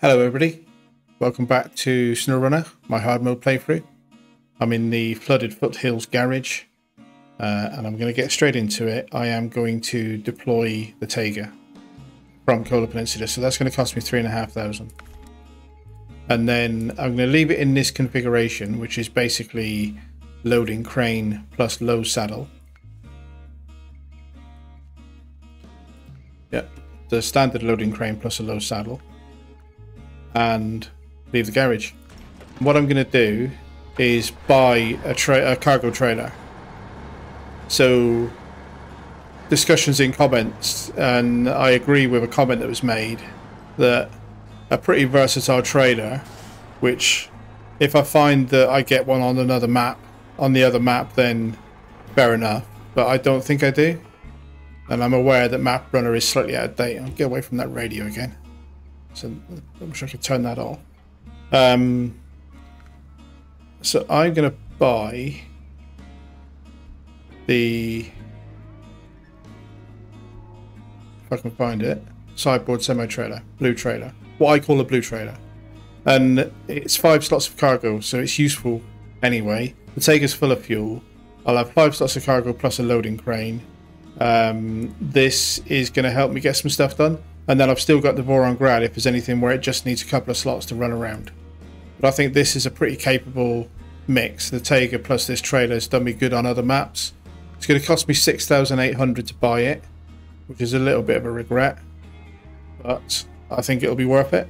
Hello everybody, welcome back to SnowRunner, my hard mode playthrough. I'm in the Flooded Foothills garage and I'm going to get straight into it. I am going to deploy the Taiga from Kola Peninsula, so that's going to cost me 3,500. And then I'm going to leave it in this configuration, which is basically loading crane plus low saddle. Yep, the standard loading crane plus a low saddle. And leave the garage. What I'm going to do is buy a cargo trailer. So discussions in comments, and I agree with a comment that was made that a pretty versatile trailer, which if I find that I get one on another map, on the other map, then fair enough, but I don't think I do, and I'm aware that Map Runner is slightly out of date. I'll get away from that radio again. So I wish I could turn that off. So I'm going to buy the, if I can find it, sideboard semi-trailer, blue trailer, what I call a blue trailer. And it's 5 slots of cargo, so it's useful anyway. The Taiga's full of fuel. I'll have 5 slots of cargo plus a loading crane. This is going to help me get some stuff done. And then I've still got the Vorongard if there's anything where it just needs a couple of slots to run around. But I think this is a pretty capable mix. The Taiga plus this trailer has done me good on other maps. It's going to cost me 6,800 to buy it, which is a little bit of a regret. But I think it'll be worth it.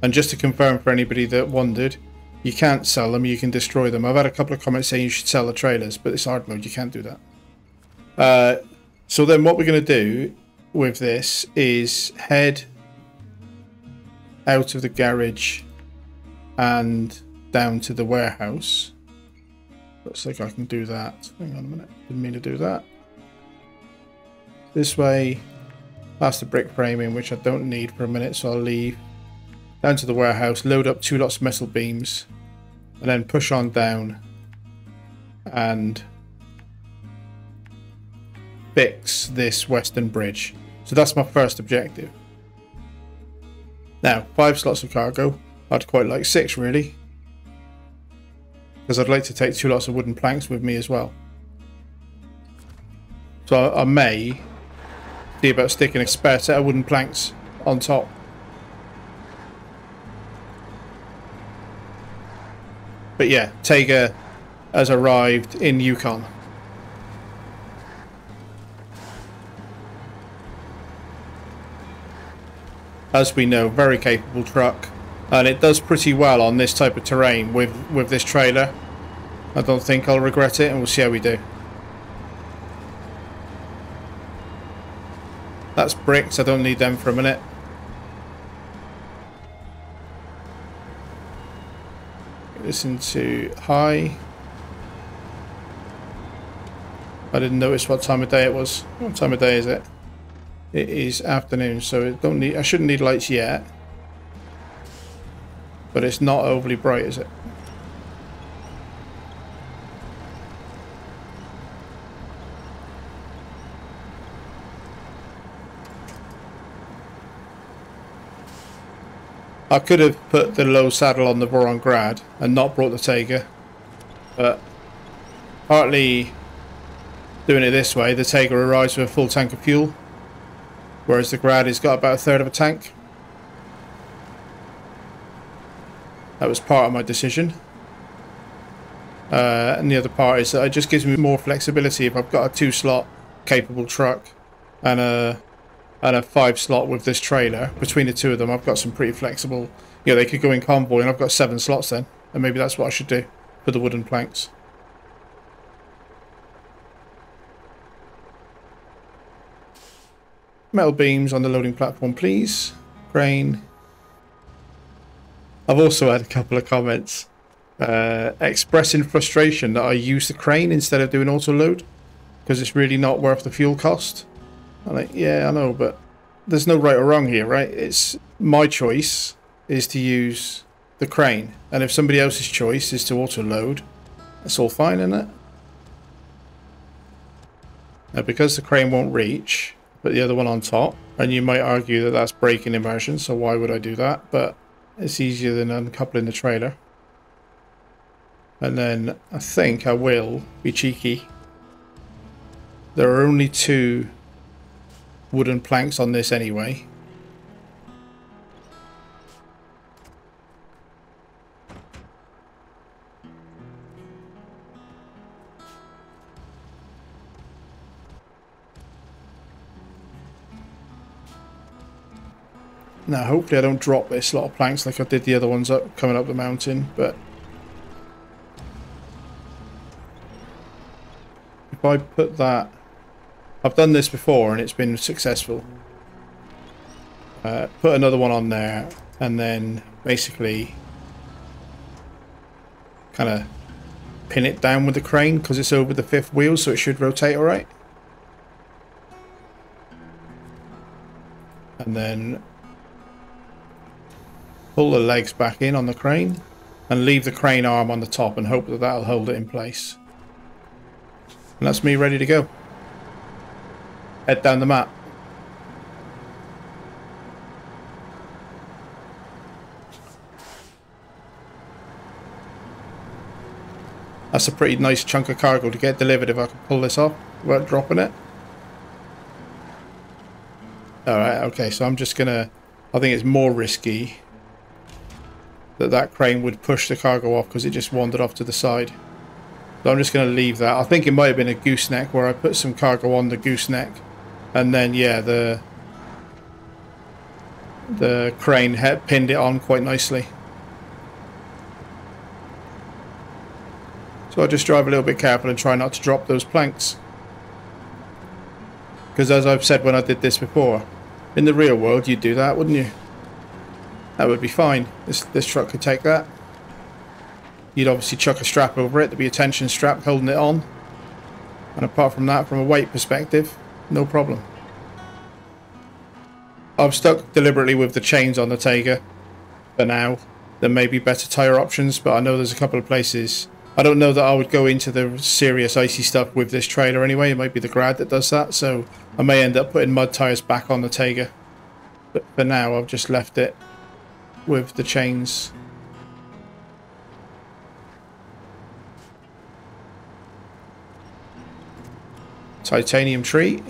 And just to confirm for anybody that wondered, you can't sell them, you can destroy them. I've had a couple of comments saying you should sell the trailers, but it's hard mode, you can't do that. So then what we're going to do with this is head out of the garage and down to the warehouse. Looks like I can do that. Hang on a minute, didn't mean to do that. This way, past the brick framing, which I don't need for a minute, so I'll leave. Down to the warehouse, load up 2 lots of metal beams, and then push on down and fix this western bridge. So that's my first objective. Now, 5 slots of cargo. I'd quite like 6 really, because I'd like to take 2 lots of wooden planks with me as well. So I may see about sticking a spare set of wooden planks on top. But yeah, Taiga has arrived in Yukon. As we know, very capable truck, and it does pretty well on this type of terrain with this trailer. I don't think I'll regret it, and we'll see how we do. That's bricks, I don't need them for a minute. Get this into high. I didn't notice what time of day it was. What time of day is it? It is afternoon, so it don't need. I shouldn't need lights yet, but it's not overly bright, is it? I could have put the low saddle on the Vorongard and not brought the Taiga, but partly doing it this way, the Taiga arrives with a full tank of fuel, whereas the Grad has got about 1/3 of a tank. That was part of my decision. And the other part is that it just gives me more flexibility if I've got a 2-slot capable truck and a 5-slot with this trailer. Between the two of them, I've got some pretty flexible. You know, they could go in convoy and I've got 7 slots then. And maybe that's what I should do for the wooden planks. Metal beams on the loading platform, please. Crane. I've also had a couple of comments expressing frustration that I use the crane instead of doing auto load because it's really not worth the fuel cost. I'm like, yeah, I know, but there's no right or wrong here, right? It's my choice is to use the crane, and if somebody else's choice is to auto load, that's all fine, isn't it? Now, because the crane won't reach, put the other one on top. And you might argue that that's braking immersion, so why would I do that? But it's easier than uncoupling the trailer. And then I think I will be cheeky. There are only 2 wooden planks on this anyway. Now hopefully I don't drop this lot of planks like I did the other ones up coming up the mountain, but if I put that, I've done this before and it's been successful. Put another one on there and then basically kind of pin it down with the crane because it's over the 5th wheel, so it should rotate alright. And then pull the legs back in on the crane and leave the crane arm on the top and hope that that'll hold it in place. And that's me ready to go. Head down the map. That's a pretty nice chunk of cargo to get delivered if I can pull this off without dropping it. Alright, okay, so I'm just gonna... I think it's more risky that crane would push the cargo off because it just wandered off to the side. So I'm just going to leave that. I think it might have been a gooseneck where I put some cargo on the gooseneck and then yeah, the crane had pinned it on quite nicely. So I'll just drive a little bit careful and try not to drop those planks. Because as I've said when I did this before, in the real world you'd do that, wouldn't you? That would be fine. This truck could take that. You'd obviously chuck a strap over it. There'd be a tension strap holding it on. And apart from that, from a weight perspective, no problem. I've stuck deliberately with the chains on the Taiga for now. There may be better tyre options, but I know there's a couple of places. I don't know that I would go into the serious icy stuff with this trailer anyway. It might be the Grad that does that, so I may end up putting mud tyres back on the Taiga. But for now, I've just left it with the chains. Titanium tree.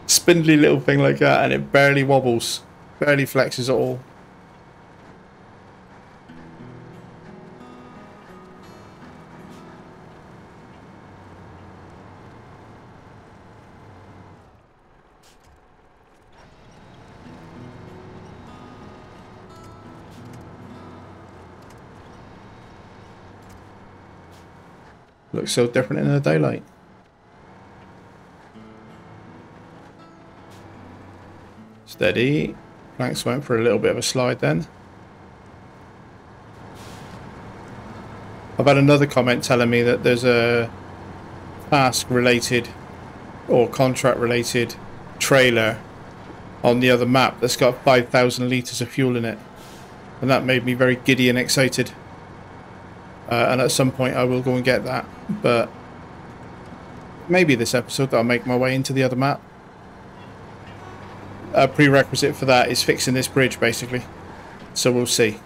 Spindly little thing like that, and it barely wobbles. Barely flexes at all. Looks so different in the daylight. Steady. Planks went for a little bit of a slide then. I've had another comment telling me that there's a task related or contract related trailer on the other map that's got 5,000 litres of fuel in it. And that made me very giddy and excited. And at some point I will go and get that, but maybe this episode that I'll make my way into the other map. A prerequisite for that is fixing this bridge basically, so we'll see.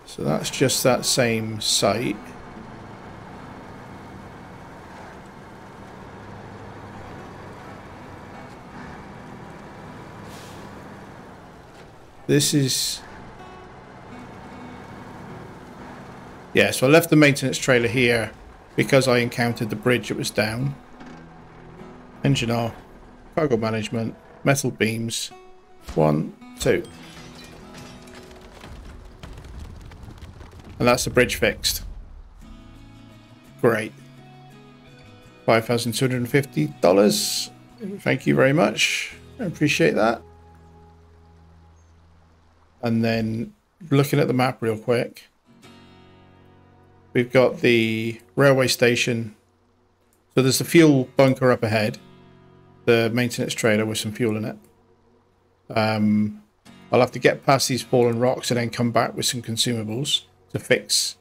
So that's just that same site. This is... yeah, so I left the maintenance trailer here because I encountered the bridge that was down. Engine off, cargo management, metal beams, 1, 2. And that's the bridge fixed. Great. $5,250. Thank you very much. I appreciate that. And then looking at the map real quick, we've got the railway station. So there's the fuel bunker up ahead, the maintenance trailer with some fuel in it. I'll have to get past these fallen rocks and then come back with some consumables to fix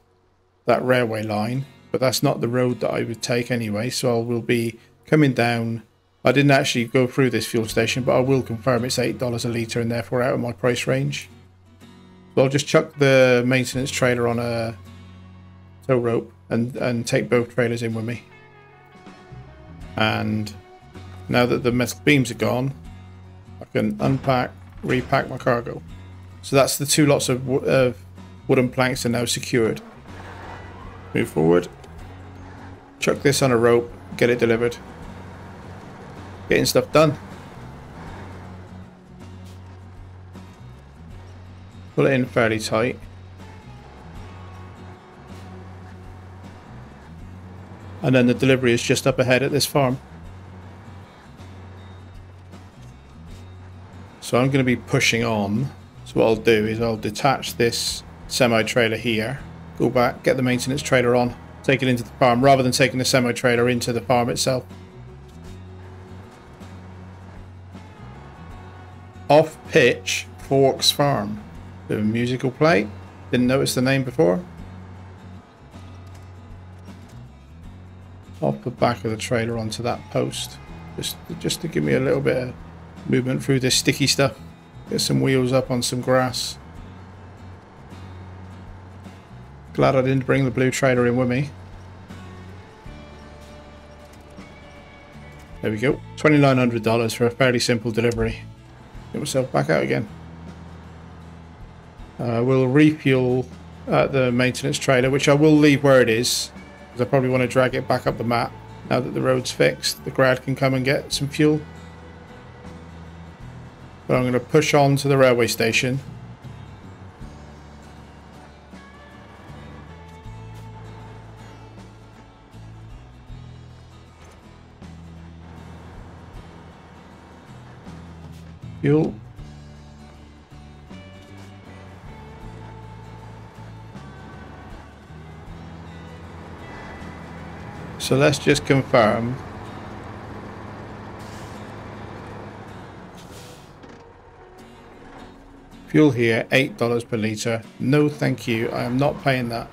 that railway line. but that's not the road that I would take anyway, so I will be coming down. I didn't actually go through this fuel station, but I will confirm it's $8 a litre and therefore out of my price range. So I'll just chuck the maintenance trailer on a tow rope and take both trailers in with me. And now that the metal beams are gone, I can unpack, repack my cargo. So that's the 2 lots of wooden planks are now secured. Move forward, chuck this on a rope, get it delivered. Getting stuff done. Pull it in fairly tight. And then the delivery is just up ahead at this farm. So I'm going to be pushing on. So what I'll do is I'll detach this semi-trailer here, go back, get the maintenance trailer on, take it into the farm, rather than taking the semi-trailer into the farm itself. Off Pitch Forks Farm. Bit of a musical play. Didn't notice the name before. Off the back of the trailer onto that post. Just to give me a little bit of movement through this sticky stuff. Get some wheels up on some grass. Glad I didn't bring the blue trailer in with me. There we go. $2,900 for a fairly simple delivery. Get myself back out again. We'll refuel the maintenance trailer, which I will leave where it is, because I probably want to drag it back up the map now that the road's fixed. The crowd can come and get some fuel. But I'm going to push on to the railway station. Fuel. So let's just confirm. Fuel here, $8 per litre. No thank you, I am not paying that.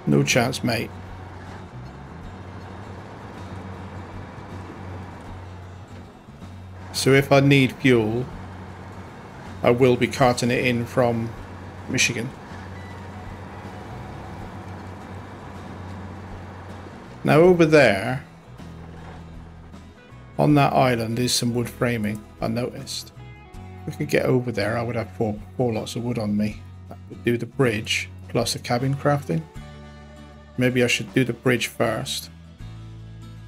No chance, mate. So if I need fuel, I will be carting it in from Michigan. Now over there, on that island, is some wood framing, I noticed. If we could get over there, I would have four lots of wood on me. That would do the bridge, plus a cabin crafting. Maybe I should do the bridge first.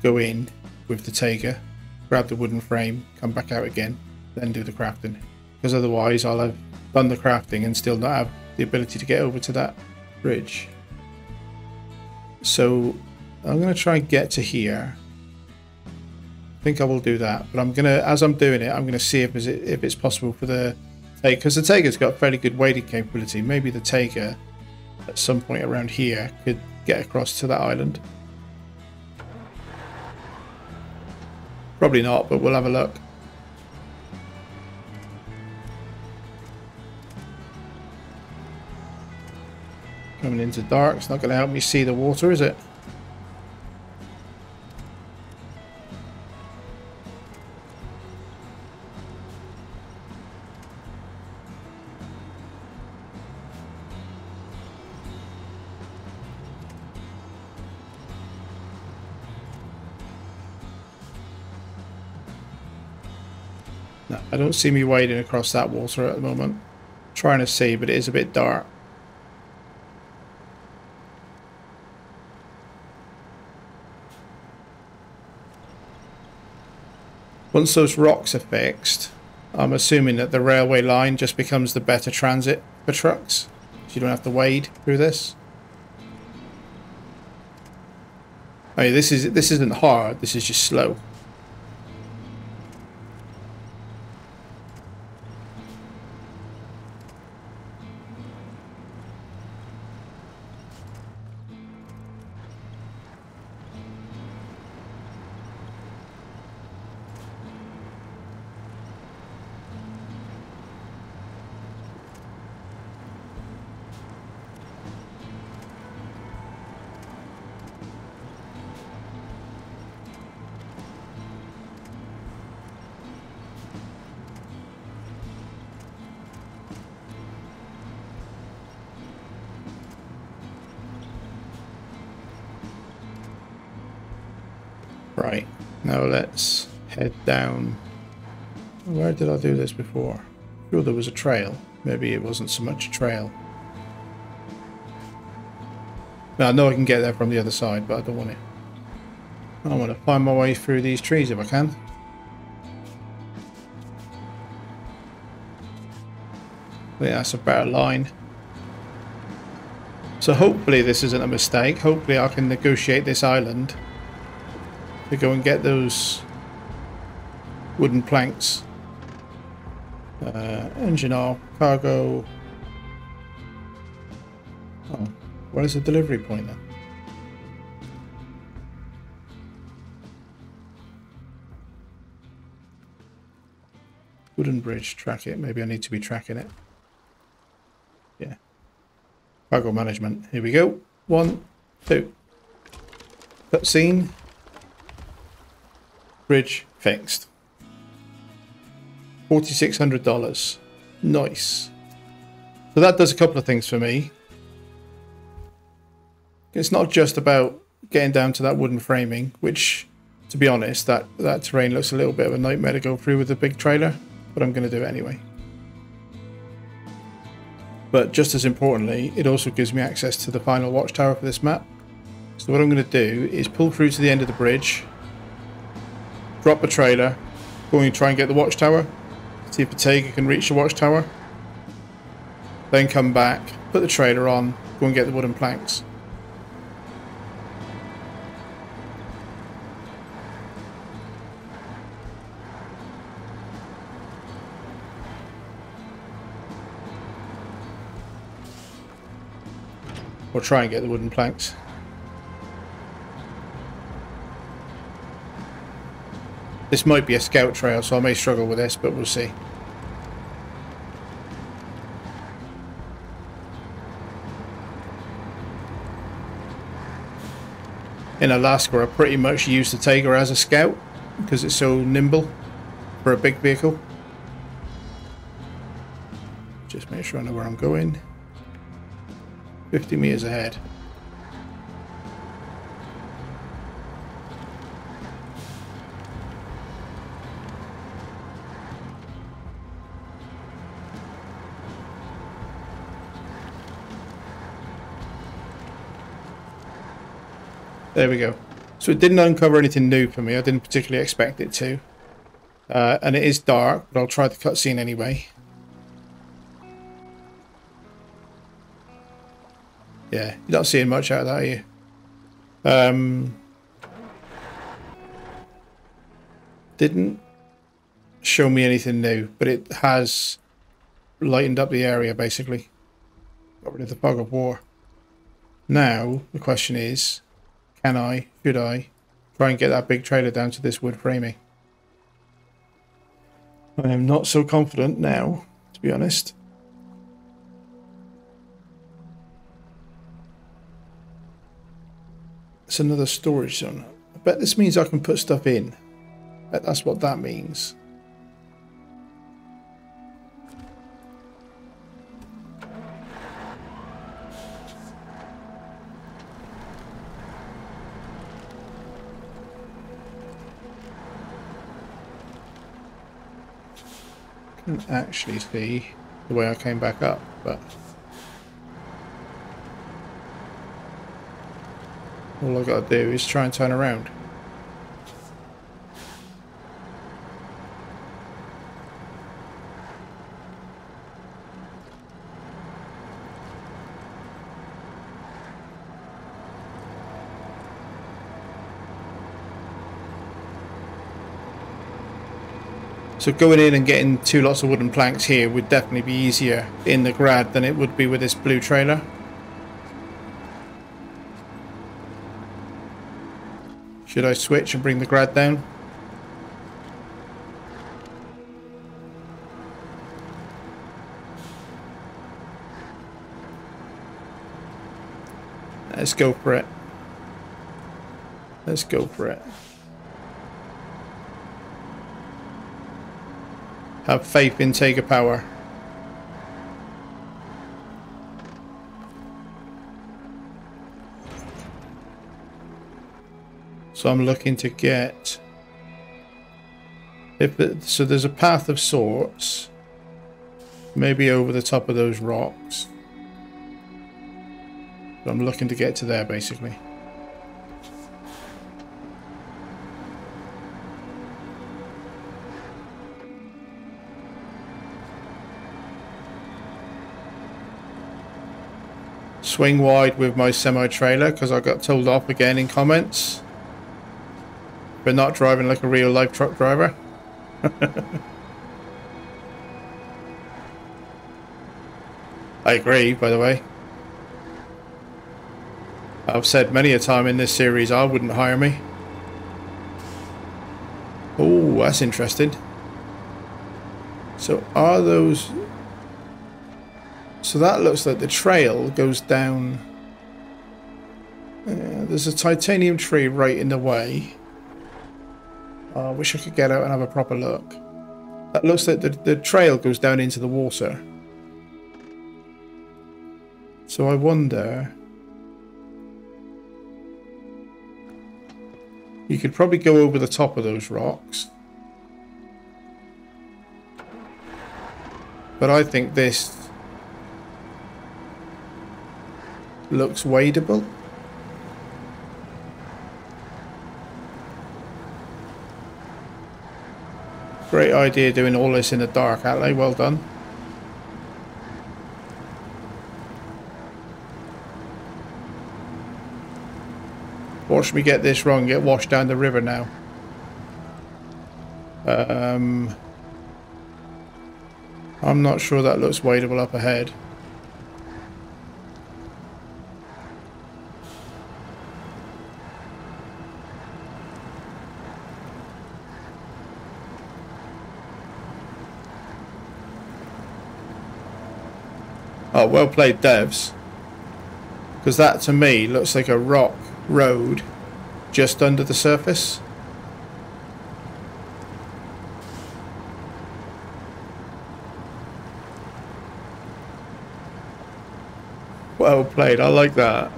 Go in with the Taiga, grab the wooden frame, come back out again, then do the crafting. Because otherwise I'll have done the crafting and still not have the ability to get over to that bridge. So I'm going to try and get to here. I think I will do that, but I'm going to, as I'm doing it, I'm going to see if it's possible for the Taiga, because the Taiga's got fairly good wading capability. Maybe the Taiga at some point around here could get across to that island. Probably not, but we'll have a look. Coming into dark, it's not going to help me see the water, is it? No, I don't see me wading across that water at the moment. I'm trying to see, but it is a bit dark. Once those rocks are fixed, I'm assuming that the railway line just becomes the better transit for trucks. So you don't have to wade through this. I mean, this isn't hard, this is just slow. Right, now let's head down. Where did I do this before? I'm sure there was a trail. Maybe it wasn't so much a trail. Now, I know I can get there from the other side, but I don't want it. I want to find my way through these trees if I can. I think that's a better line. So hopefully this isn't a mistake. Hopefully I can negotiate this island to go and get those wooden planks. Engine off, cargo. Oh, where's the delivery point then? Wooden bridge, track it. Maybe I need to be tracking it. Yeah. Cargo management. Here we go. 1, 2. Cutscene. Bridge fixed. $4,600. Nice. So that does a couple of things for me. It's not just about getting down to that wooden framing, which, to be honest, that terrain looks a little bit of a nightmare to go through with a big trailer, but I'm going to do it anyway. But just as importantly, it also gives me access to the final watchtower for this map. So what I'm going to do is pull through to the end of the bridge, drop the trailer, go and try and get the watchtower, see if Bottega can reach the watchtower, then come back, put the trailer on, go and get the wooden planks. Or try and get the wooden planks. This might be a scout trail, so I may struggle with this, but we'll see. In Alaska, I pretty much use the Tiger as a scout because it's so nimble for a big vehicle. Just make sure I know where I'm going. 50 meters ahead. There we go. So it didn't uncover anything new for me. I didn't particularly expect it to. And it is dark, but I'll try the cutscene anyway. Yeah, you're not seeing much out of that, are you? Didn't show me anything new, but it has lightened up the area, basically. Got rid of the fog of war. Now, the question is, should I try and get that big trailer down to this wood framing? I am not so confident now, to be honest. It's another storage zone. I bet this means I can put stuff in. I bet that's what that means. I can actually see the way I came back up, but all I've got to do is try and turn around. So going in and getting 2 lots of wooden planks here would definitely be easier in the grad than it would be with this blue trailer. Should I switch and bring the grad down? Let's go for it. Let's go for it. Have faith in Tiger Power. So I'm looking to get... so there's a path of sorts. Maybe over the top of those rocks. But I'm looking to get to there, basically. Swing wide with my semi-trailer because I got told off again in comments for not driving like a real life truck driver. I agree, by the way. I've said many a time in this series I wouldn't hire me. Oh, that's interesting. So are those... So that looks like the trail goes down... there's a titanium tree right in the way. I wish I could get out and have a proper look. That looks like the trail goes down into the water. So I wonder... You could probably go over the top of those rocks. But I think this looks wadeable. Great idea doing all this in the dark, Atley. Well done. Watch me get this wrong, get washed down the river now. I'm not sure that looks wadeable up ahead. Oh, well played, devs. Because that to me looks like a rock road just under the surface. Well played, I like that.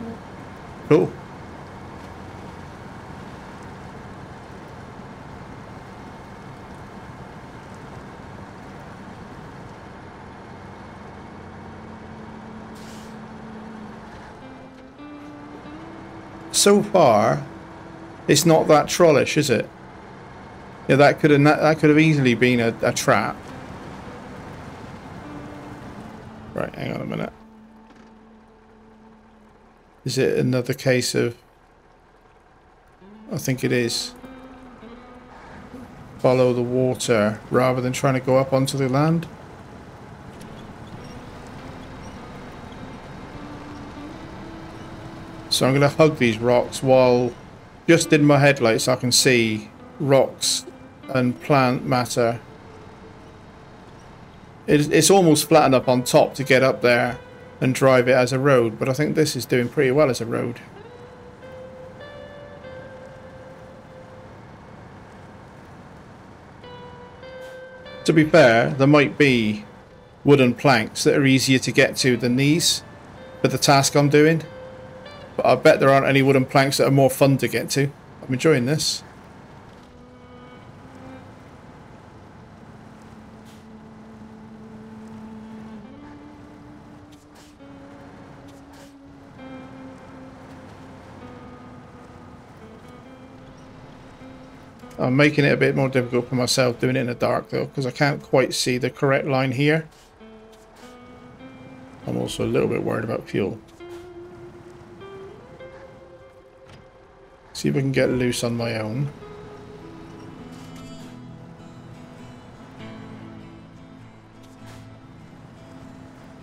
Cool. So far, it's not that trollish, is it? Yeah, that could have easily been a trap. Right, hang on a minute. Is it another case of... I think it is. Follow the water rather than trying to go up onto the land. So I'm going to hug these rocks while just in my headlights I can see rocks and plant matter. It's almost flattened up on top to get up there and drive it as a road, but I think this is doing pretty well as a road. To be fair, there might be wooden planks that are easier to get to than these for the task I'm doing. But I bet there aren't any wooden planks that are more fun to get to. I'm enjoying this. I'm making it a bit more difficult for myself doing it in the dark though, because I can't quite see the correct line here. I'm also a little bit worried about fuel. See if I can get loose on my own.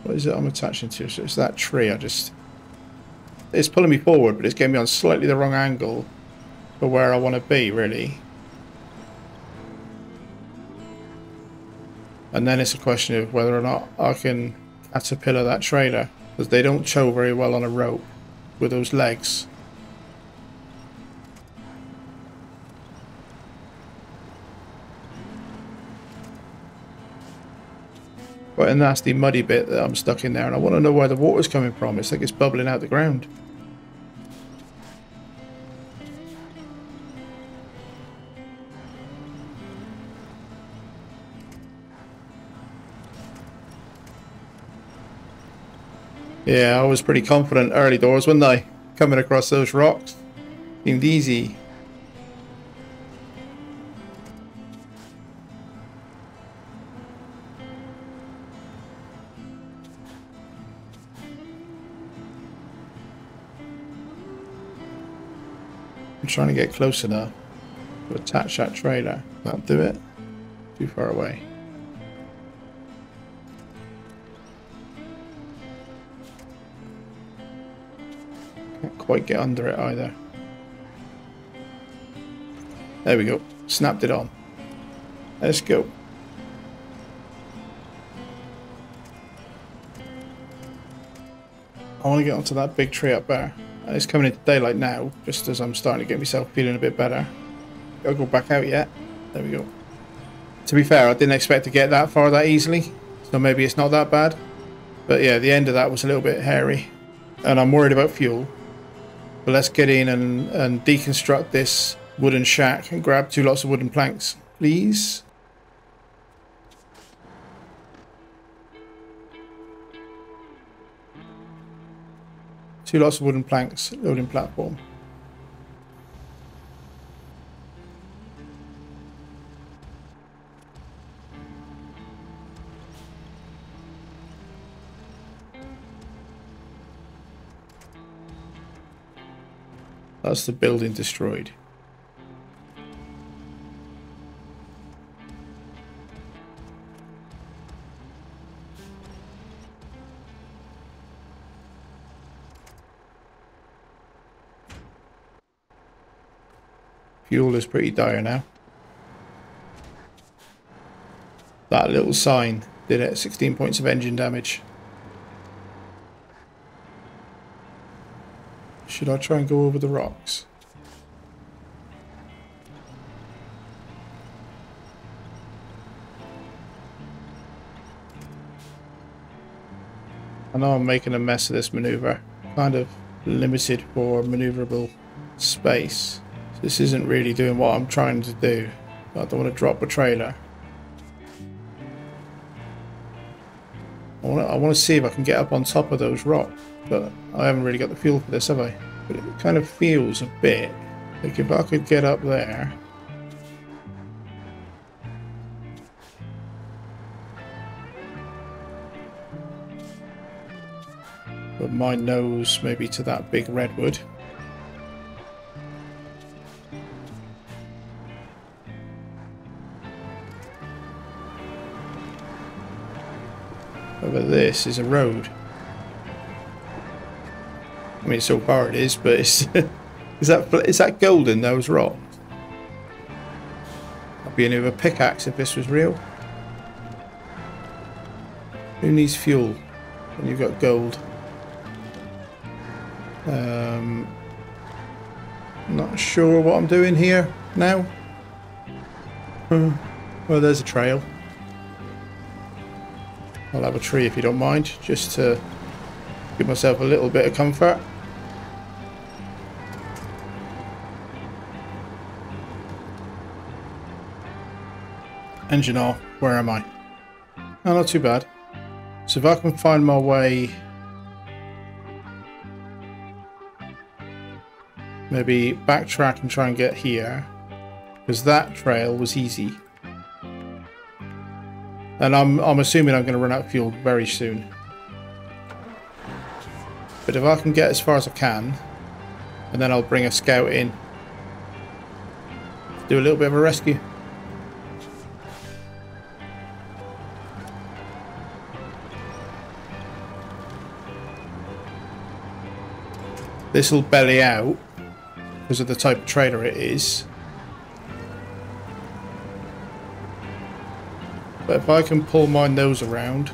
What is it I'm attaching to? So it's that tree. It's pulling me forward, but it's getting me on slightly the wrong angle for where I want to be, really. And then it's a question of whether or not I can caterpillar that trailer, because they don't tow very well on a rope with those legs. Quite a nasty muddy bit that I'm stuck in there, and I want to know where the water's coming from. It's like it's bubbling out the ground. Yeah, I was pretty confident early doors, wasn't I? Coming across those rocks. Seemed easy. I'm trying to get close enough to attach that trailer. That'll do it. Too far away. Can't quite get under it either. There we go. Snapped it on. Let's go. I want to get onto that big tree up there. It's coming into daylight now, just as I'm starting to get myself feeling a bit better. Gotta go back out yet. There we go. To be fair, I didn't expect to get that far that easily, so maybe it's not that bad. But yeah, the end of that was a little bit hairy, and I'm worried about fuel. But let's get in and deconstruct this wooden shack and grab 2 lots of wooden planks, please. Two lots of wooden planks, loading platform. That's the building destroyed. Fuel is pretty dire now. That little sign did it. 16 points of engine damage. Should I try and go over the rocks? I know I'm making a mess of this maneuver. Kind of limited for maneuverable space. So this isn't really doing what I'm trying to do. I don't want to drop a trailer. I want to see if I can get up on top of those rocks, but I haven't really got the fuel for this, have I? But it kind of feels a bit like if I could get up there. Put my nose maybe to that big redwood. Over this is a road. I mean, so far it is, but it's is that gold in those rocks? I'd be in with a pickaxe if this was real. Who needs fuel when you've got gold? Not sure what I'm doing here now. Well, there's a trail. I'll have a tree if you don't mind, just to give myself a little bit of comfort. Engine off. Where am I? Oh, not too bad. So if I can find my way, maybe backtrack and try and get here, because that trail was easy. And I'm assuming I'm going to run out of fuel very soon. But if I can get as far as I can, and then I'll bring a scout in, do a little bit of a rescue. This will belly out because of the type of trailer it is. But if I can pull my nose around,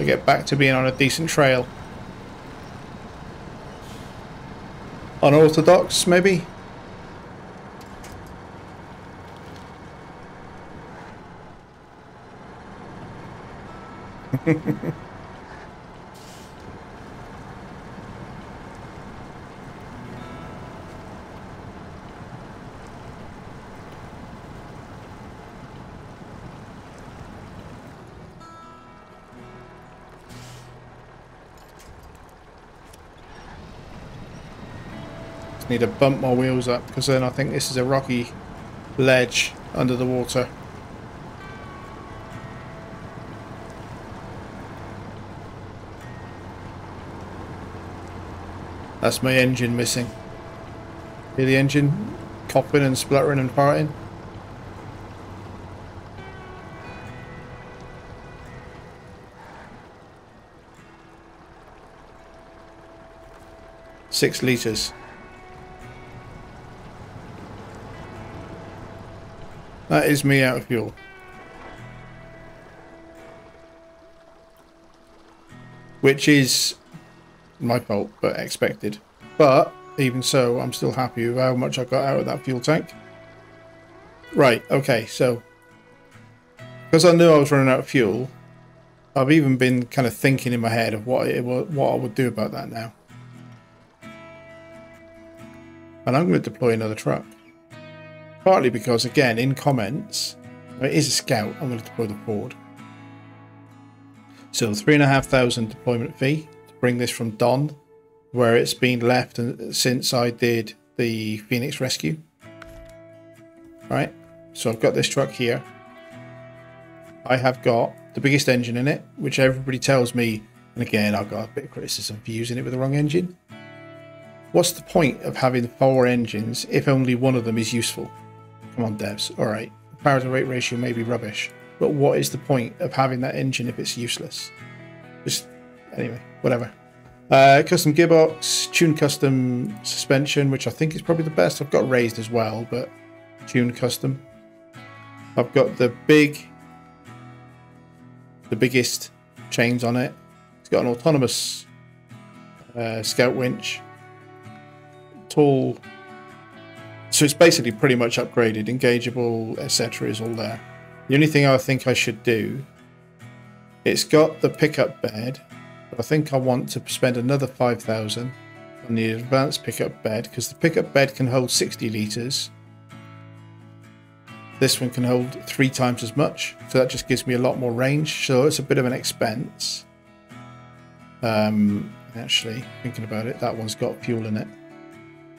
I get back to being on a decent trail. Unorthodox, maybe? Need to bump my wheels up because then I think this is a rocky ledge under the water. That's my engine missing. Hear the engine coughing and spluttering and farting? Six litres. That is me out of fuel. Which is my fault, but expected. But even so, I'm still happy with how much I got out of that fuel tank. Right, okay, so because I knew I was running out of fuel, I've even been kind of thinking in my head of what I would do about that now. And I'm going to deploy another truck. Partly because, again, in comments, it is a Scout, I'm going to deploy the Ford. So 3,500 deployment fee to bring this from Don, where it's been left since I did the Phoenix Rescue. Right, so I've got this truck here. I have got the biggest engine in it, which everybody tells me, and again, I've got a bit of criticism for using it with the wrong engine. What's the point of having 4 engines if only one of them is useful? Come on, devs. All right, the power to weight ratio may be rubbish, but what is the point of having that engine if it's useless? Just, anyway, whatever. Custom gearbox, tuned custom suspension, which I think is probably the best. I've got raised as well, but tuned custom. I've got the biggest chains on it. It's got an autonomous Scout winch. Tall. So it's basically pretty much upgraded. Engageable, etc. is all there. The only thing I think I should do, it's got the pickup bed, but I think I want to spend another 5,000 on the advanced pickup bed, because the pickup bed can hold 60 litres. This one can hold 3 times as much, so that just gives me a lot more range. So it's a bit of an expense. Actually, thinking about it, that one's got fuel in it,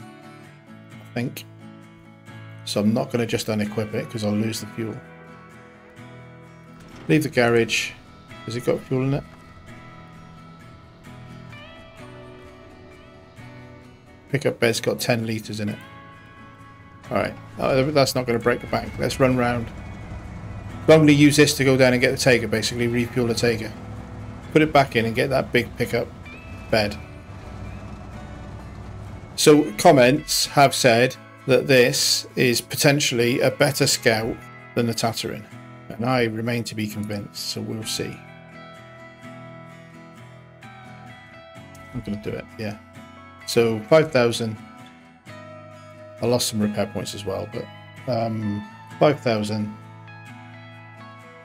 I think. So I'm not going to just unequip it because I'll lose the fuel. Leave the garage. Has it got fuel in it? Pickup bed's got 10 litres in it. Alright, that's not going to break the bank. Let's run round. I'm going to use this to go down and get the Tayga, basically, refuel the Tayga. Put it back in and get that big pickup bed. So, comments have said that this is potentially a better Scout than the Tatarin. And I remain to be convinced, so we'll see. I'm going to do it, yeah. So, 5,000. I lost some repair points as well, but 5,000,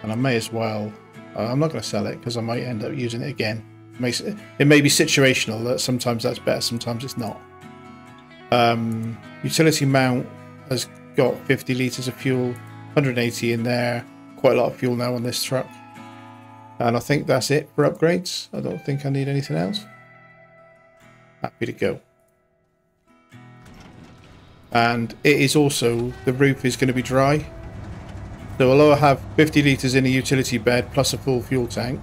and I may as well. I'm not going to sell it because I might end up using it again. It may be situational. That sometimes that's better, sometimes it's not. Utility mount has got 50 litres of fuel, 180 in there. Quite a lot of fuel now on this truck, and I think that's it for upgrades. I don't think I need anything else. Happy to go. And it is also, the roof is going to be dry. So although I have 50 litres in a utility bed plus a full fuel tank,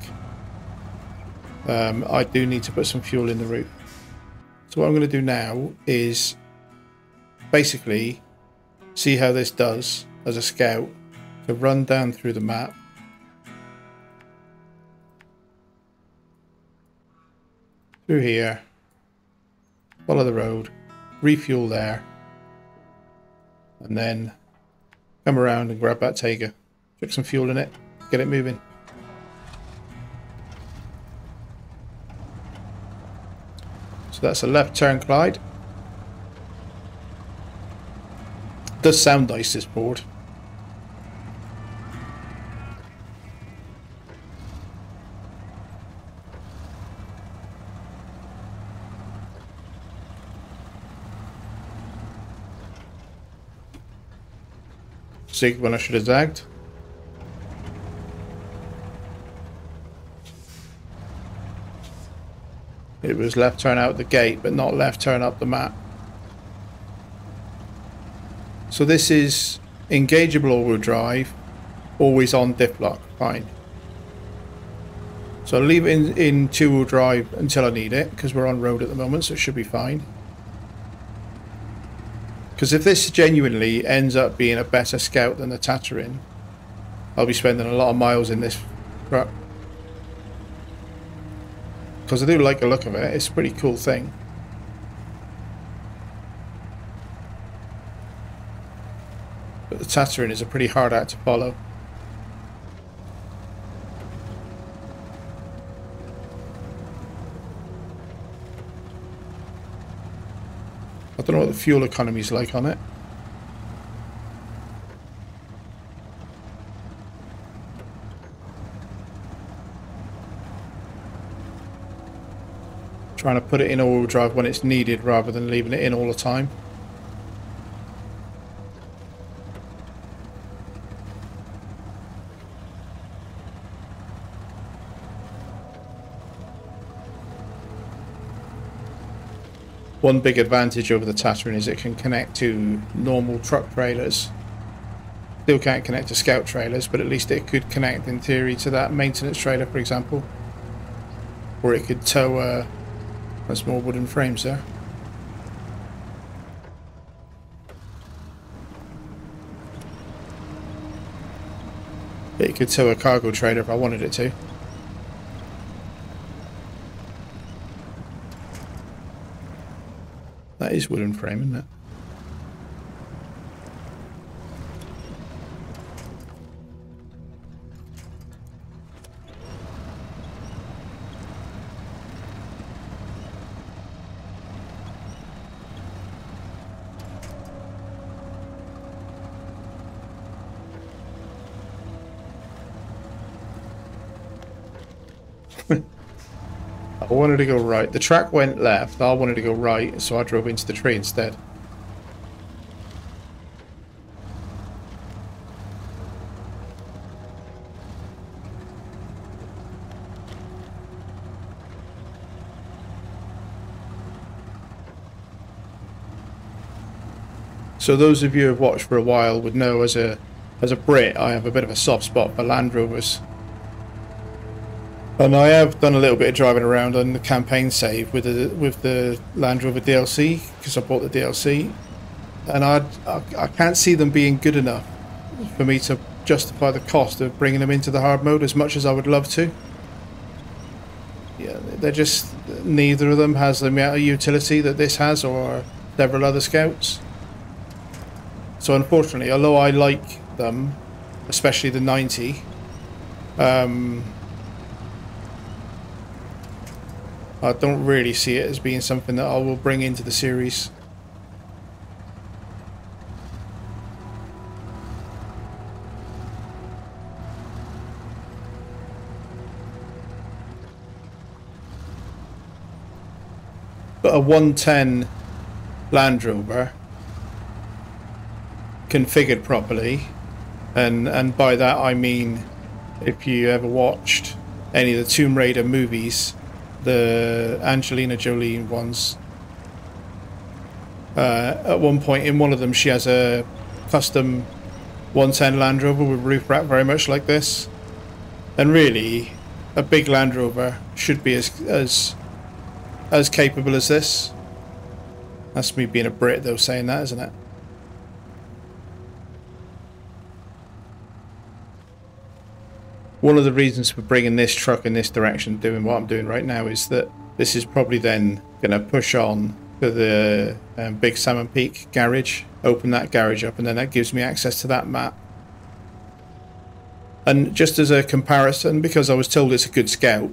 I do need to put some fuel in the roof. So what I'm going to do now is basically see how this does as a Scout. So run down through the map. Through here. Follow the road. Refuel there. And then come around and grab that Tayga. Chuck some fuel in it. Get it moving. So that's a left turn, Clyde. Does sound nice, this board. Zig when I should have zagged. It was left turn out the gate, but not left turn up the map. So this is engageable all-wheel drive, always on diff lock. Fine. So I'll leave it in two-wheel drive until I need it, because we're on road at the moment, so it should be fine. Because if this genuinely ends up being a better Scout than the Tatarin, I'll be spending a lot of miles in this truck. Because I do like the look of it. It's a pretty cool thing. But the Tatarin is a pretty hard act to follow. I don't know what the fuel economy is like on it. Trying to put it in all-wheel drive when it's needed rather than leaving it in all the time. One big advantage over the Tatarin is it can connect to normal truck trailers. Still can't connect to Scout trailers, but at least it could connect in theory to that maintenance trailer, for example. Or it could tow that's more wooden frames there. It could tow a cargo trailer if I wanted it to. That is wooden frame, isn't it? I wanted to go right. The track went left. I wanted to go right, so I drove into the tree instead. So those of you who have watched for a while would know as a Brit, I have a bit of a soft spot for Land Rovers. And I have done a little bit of driving around on the campaign save with the Land Rover DLC, because I bought the DLC, and I can't see them being good enough for me to justify the cost of bringing them into the hard mode as much as I would love to. Yeah, they're just, neither of them has the amount of utility that this has or several other Scouts. So unfortunately, although I like them, especially the 90, I don't really see it as being something that I will bring into the series. But a 110 Land Rover configured properly, and by that I mean if you ever watched any of the Tomb Raider movies, the Angelina Jolie ones, at one point in one of them she has a custom 110 Land Rover with roof rack very much like this, and really a big Land Rover should be as capable as this. That's me being a Brit though saying that, isn't it? One of the reasons for bringing this truck in this direction, doing what I'm doing right now, is that this is probably then going to push on to the Big Salmon Peak garage, open that garage up, and then that gives me access to that map. And just as a comparison, because I was told it's a good Scout,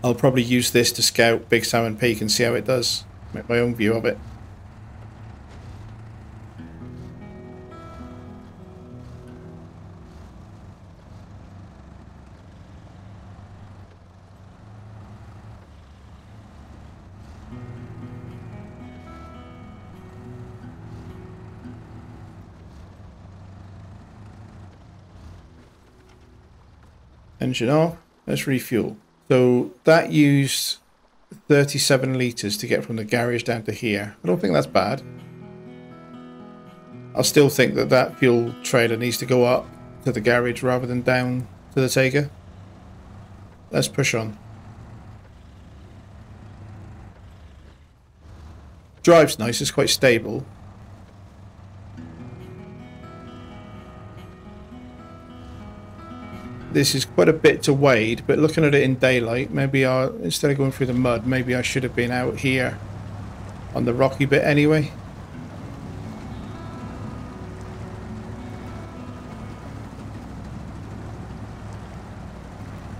I'll probably use this to scout Big Salmon Peak and see how it does, make my own view of it. Engine off, let's refuel. So that used 37 litres to get from the garage down to here. I don't think that's bad. I still think that that fuel trailer needs to go up to the garage rather than down to the taker. Let's push on. Drive's nice, it's quite stable. This is quite a bit to wade, but looking at it in daylight, maybe instead of going through the mud, maybe I should have been out here on the rocky bit anyway.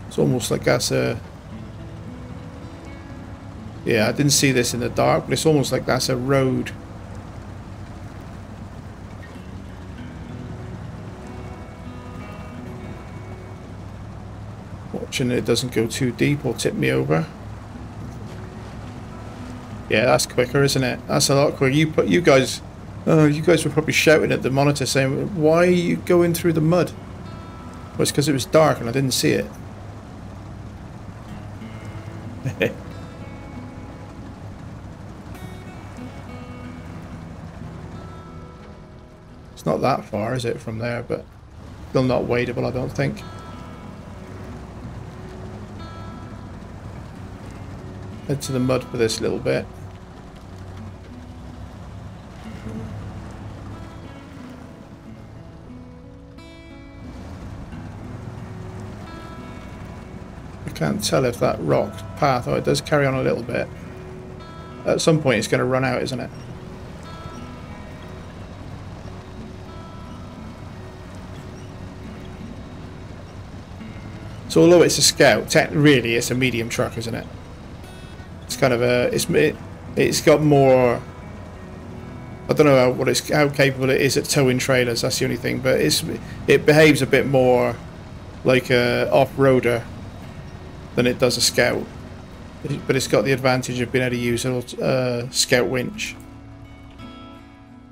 It's almost like that's a... Yeah, I didn't see this in the dark, but it's almost like that's a road. Watching it doesn't go too deep or tip me over. Yeah, that's quicker, isn't it? That's a lot quicker. You guys were probably shouting at the monitor saying, "Why are you going through the mud?" Well, it's because it was dark and I didn't see it. It's not that far, is it, from there? But still not wadeable, I don't think. Head to the mud for this little bit. I can't tell if that rock path, oh, it does carry on a little bit. At some point it's going to run out, isn't it? So although it's a Scout, really it's a medium truck, isn't it? It's kind of a, it's got more, I don't know how capable it is at towing trailers, that's the only thing, but it behaves a bit more like a off-roader than it does a Scout. But it's got the advantage of being able to use a Scout winch.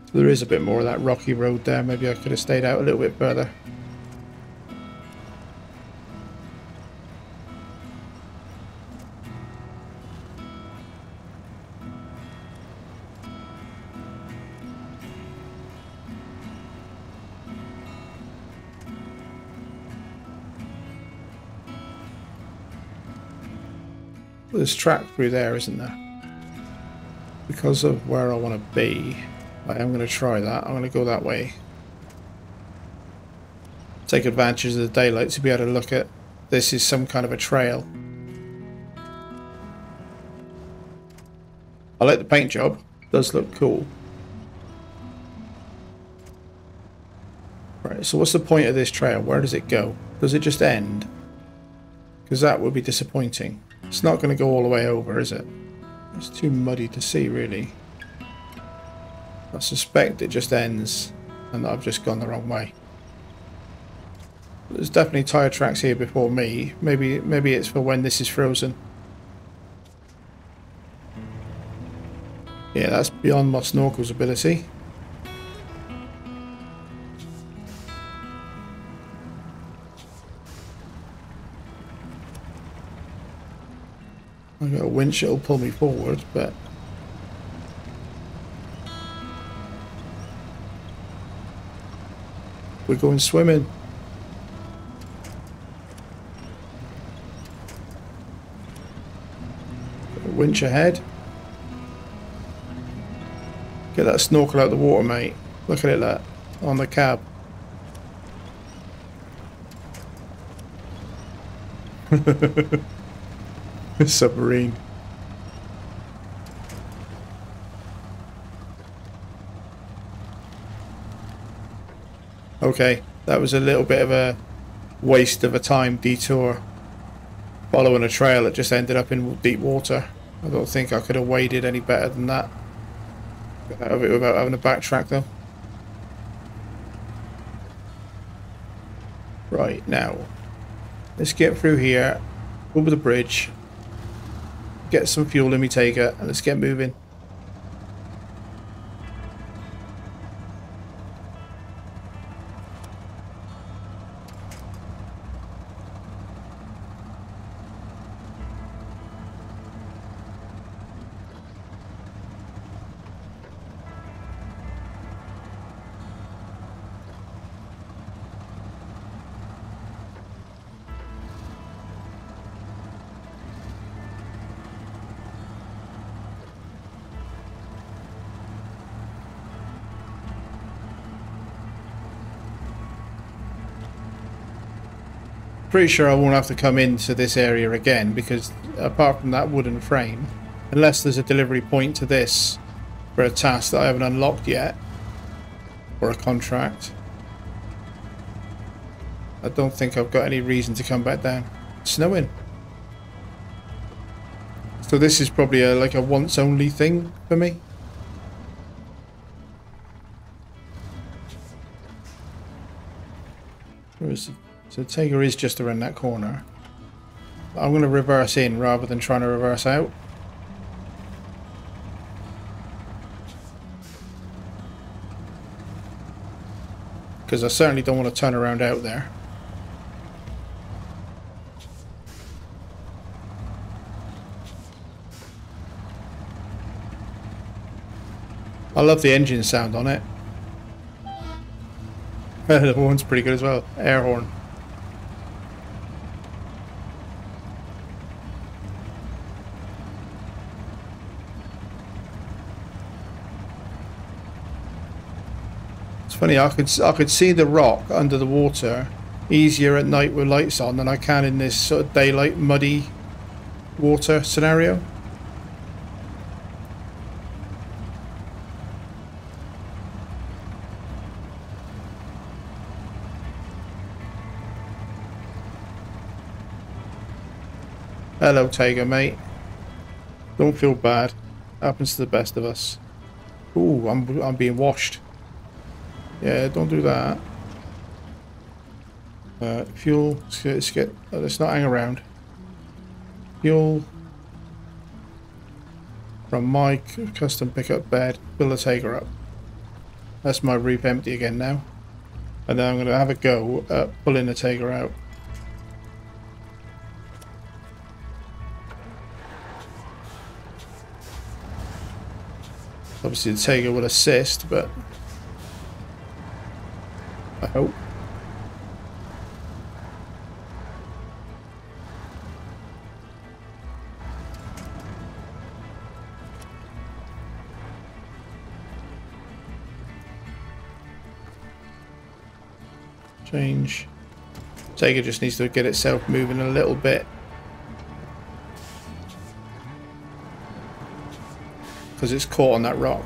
So there is a bit more of that rocky road there, maybe I could have stayed out a little bit further. There's track through there, isn't there? Because of where I want to be, I am going to try that. I'm going to go that way. Take advantage of the daylight to be able to look at this is some kind of a trail. I like the paint job. It does look cool. Right, so what's the point of this trail? Where does it go? Does it just end? Because that would be disappointing. It's not going to go all the way over, is it? It's too muddy to see, really. I suspect it just ends and I've just gone the wrong way. There's definitely tyre tracks here before me. Maybe it's for when this is frozen. Yeah, that's beyond my snorkel's ability. I've got a winch that'll pull me forward, but we're going swimming. Got a winch ahead. Get that snorkel out of the water, mate. Look at it, that on the cab. Submarine. Okay, that was a little bit of a waste of a time detour following a trail that just ended up in deep water. I don't think I could have waded any better than that. Got out of it without having to backtrack though. Right, now let's get through here, over the bridge, get some fuel in me taker, and let's get moving. Pretty sure I won't have to come into this area again, because apart from that wooden frame, unless there's a delivery point to this for a task that I haven't unlocked yet, or a contract, I don't think I've got any reason to come back down. It's snowing. So this is probably like a once only thing for me. Where is it? So Tega is just around that corner. I'm going to reverse in rather than trying to reverse out. Because I certainly don't want to turn around out there. I love the engine sound on it. The horn's pretty good as well. Air horn. It's funny, I could see the rock under the water easier at night with lights on than I can in this sort of daylight muddy water scenario. Hello, Tega, mate. Don't feel bad. Happens to the best of us. Ooh, I'm being washed. Yeah, don't do that. Fuel. Let's not hang around. Fuel from my custom pickup bed. Fill the Tega up. That's my reap empty again now. And then I'm going to have a go at pulling the Tega out. Obviously the Tega will assist, but I hope. Change. Tega just needs to get itself moving a little bit. Because it's caught on that rock.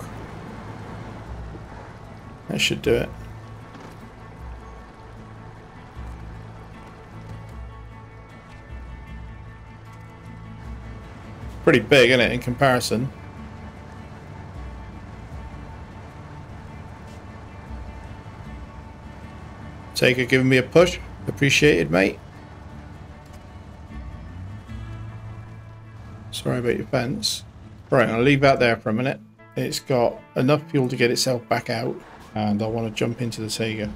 That should do it. Pretty big, isn't it, in comparison? Tega giving me a push. Appreciated, mate. Sorry about your fence. Right, I'll leave that there for a minute. It's got enough fuel to get itself back out, and I want to jump into the Tega.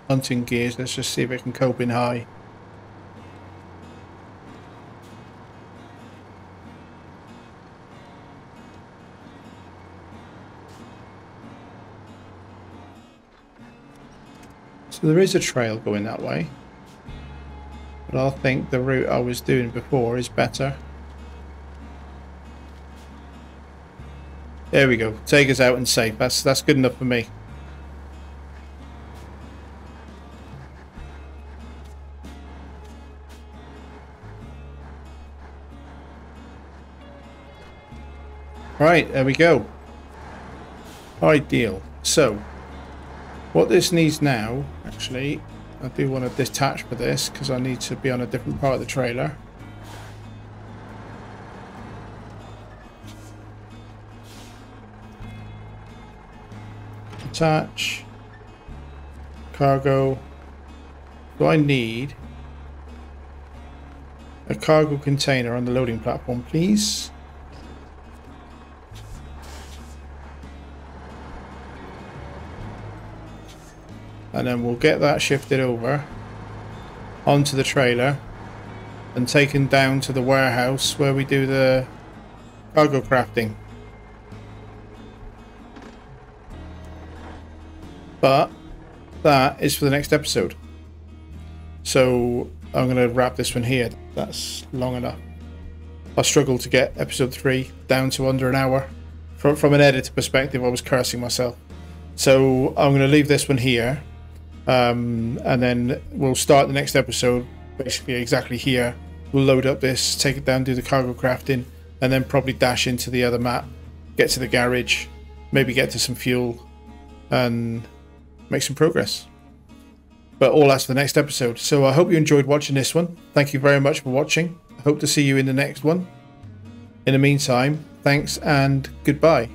Hunting gears, let's just see if it can cope in high. So there is a trail going that way, but I think the route I was doing before is better. There we go. Tega's out and safe. That's good enough for me. Right, there we go. Ideal. So what this needs now, actually, I do want to detach for this because I need to be on a different part of the trailer. Attach. Cargo. Do I need a cargo container on the loading platform, please? And then we'll get that shifted over onto the trailer and taken down to the warehouse where we do the cargo crafting. But that is for the next episode. So I'm going to wrap this one here. That's long enough. I struggled to get episode 3 down to under an hour. From an editor perspective, I was cursing myself. So I'm going to leave this one here, and then we'll start the next episode basically exactly here. We'll load up this, take it down, do the cargo crafting, and then probably dash into the other map, get to the garage, maybe get to some fuel, and make some progress. But all that's for the next episode. So I hope you enjoyed watching this one. Thank you very much for watching. I hope to see you in the next one. In the meantime, thanks and goodbye.